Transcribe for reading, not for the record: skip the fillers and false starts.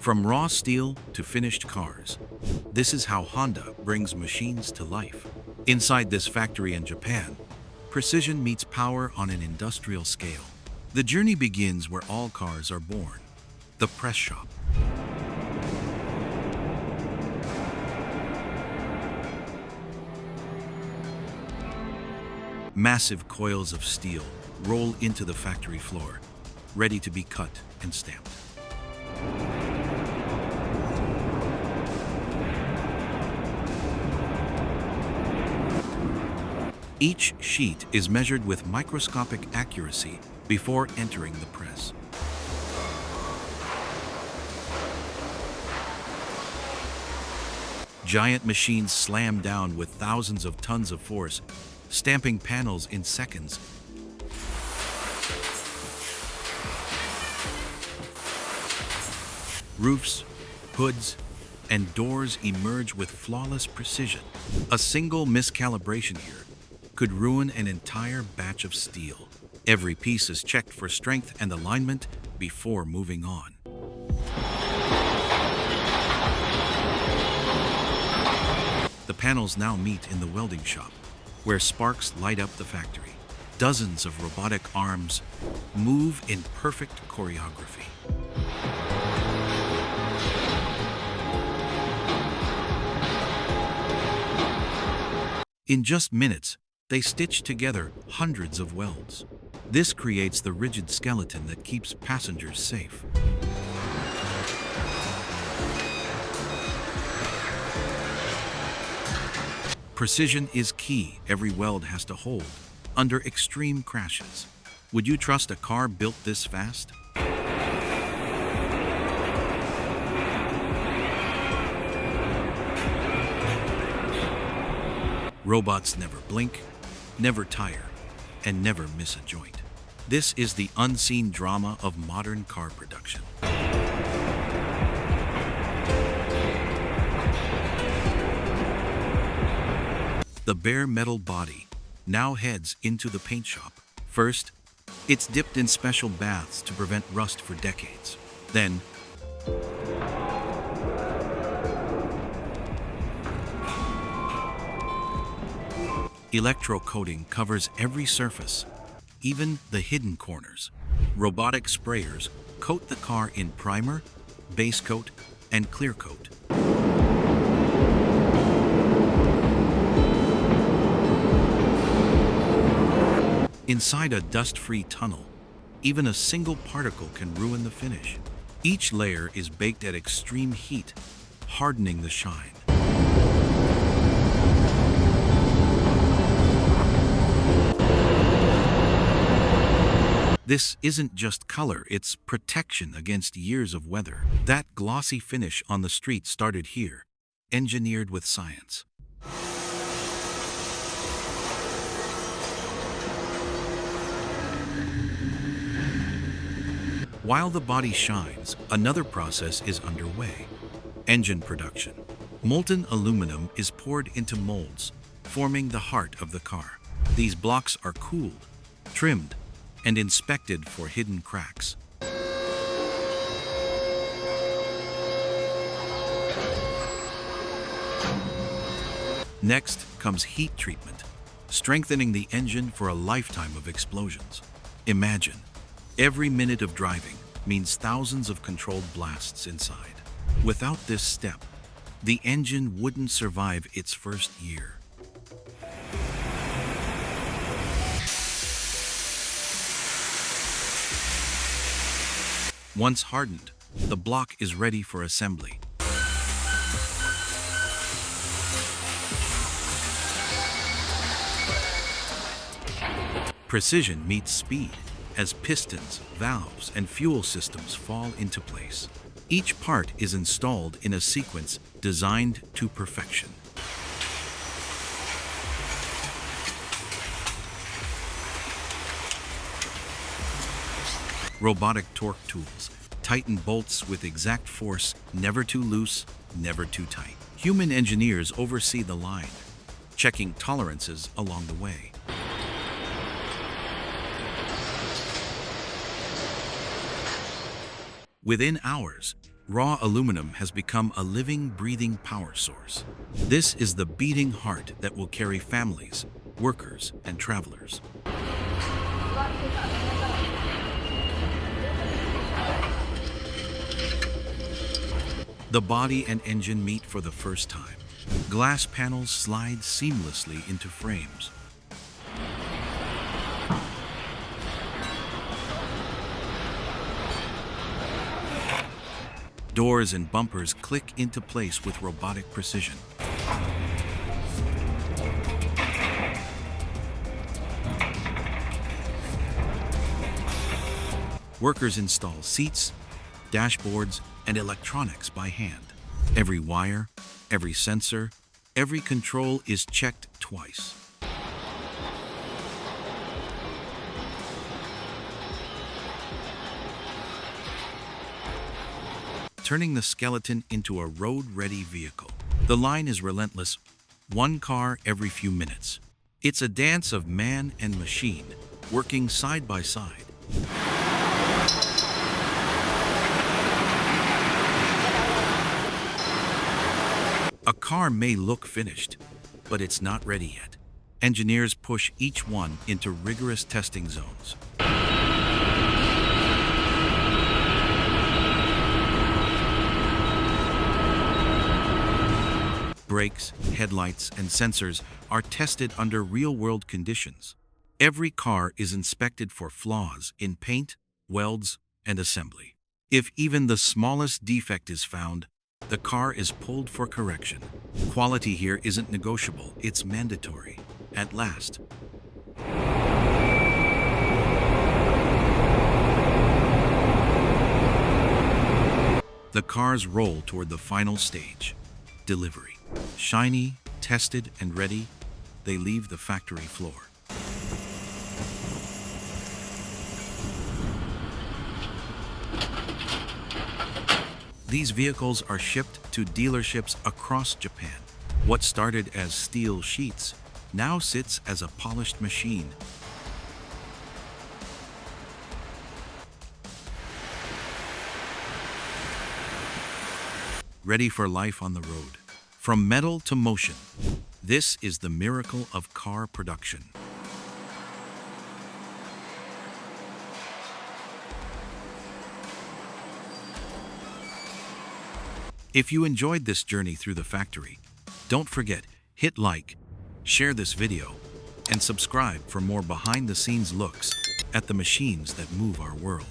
From raw steel to finished cars, this is how Honda brings machines to life. Inside this factory in Japan, precision meets power on an industrial scale. The journey begins where all cars are born, the press shop. Massive coils of steel roll into the factory floor, ready to be cut and stamped. Each sheet is measured with microscopic accuracy before entering the press. Giant machines slam down with thousands of tons of force, stamping panels in seconds. Roofs, hoods, and doors emerge with flawless precision. A single miscalibration here could ruin an entire batch of steel. Every piece is checked for strength and alignment before moving on. The panels now meet in the welding shop, where sparks light up the factory. Dozens of robotic arms move in perfect choreography. In just minutes, they stitch together hundreds of welds. This creates the rigid skeleton that keeps passengers safe. Precision is key. Every weld has to hold under extreme crashes. Would you trust a car built this fast? Robots never blink, never tire, and never miss a joint. This is the unseen drama of modern car production. The bare metal body now heads into the paint shop. First, it's dipped in special baths to prevent rust for decades. Then, electro-coating covers every surface, even the hidden corners. Robotic sprayers coat the car in primer, base coat, and clear coat. Inside a dust-free tunnel, even a single particle can ruin the finish. Each layer is baked at extreme heat, hardening the shine. This isn't just color, it's protection against years of weather. That glossy finish on the street started here, engineered with science. While the body shines, another process is underway: engine production. Molten aluminum is poured into molds, forming the heart of the car. These blocks are cooled, trimmed, and inspected for hidden cracks. Next comes heat treatment, strengthening the engine for a lifetime of explosions. Imagine, every minute of driving means thousands of controlled blasts inside. Without this step, the engine wouldn't survive its first year. Once hardened, the block is ready for assembly. Precision meets speed as pistons, valves, and fuel systems fall into place. Each part is installed in a sequence designed to perfection. Robotic torque tools tighten bolts with exact force, never too loose, never too tight. Human engineers oversee the line, checking tolerances along the way. Within hours, Raw aluminum has become a living, breathing power source. This is the beating heart that will carry families, workers, and travelers. The body and engine meet for the first time. Glass panels slide seamlessly into frames. Doors and bumpers click into place with robotic precision. Workers install seats, dashboards, and electronics by hand. Every wire, every sensor, every control is checked twice. Turning the skeleton into a road-ready vehicle. The line is relentless, one car every few minutes. It's a dance of man and machine, working side by side. A car may look finished, but it's not ready yet. Engineers push each one into rigorous testing zones. Brakes, headlights, and sensors are tested under real-world conditions. Every car is inspected for flaws in paint, welds, and assembly. If even the smallest defect is found, the car is pulled for correction. Quality here isn't negotiable, it's mandatory. At last. The cars roll toward the final stage, delivery. Shiny, tested, and ready, they leave the factory floor. These vehicles are shipped to dealerships across Japan. What started as steel sheets now sits as a polished machine. Ready for life on the road. From metal to motion, this is the miracle of car production. If you enjoyed this journey through the factory, don't forget, hit like, share this video, and subscribe for more behind-the-scenes looks at the machines that move our world.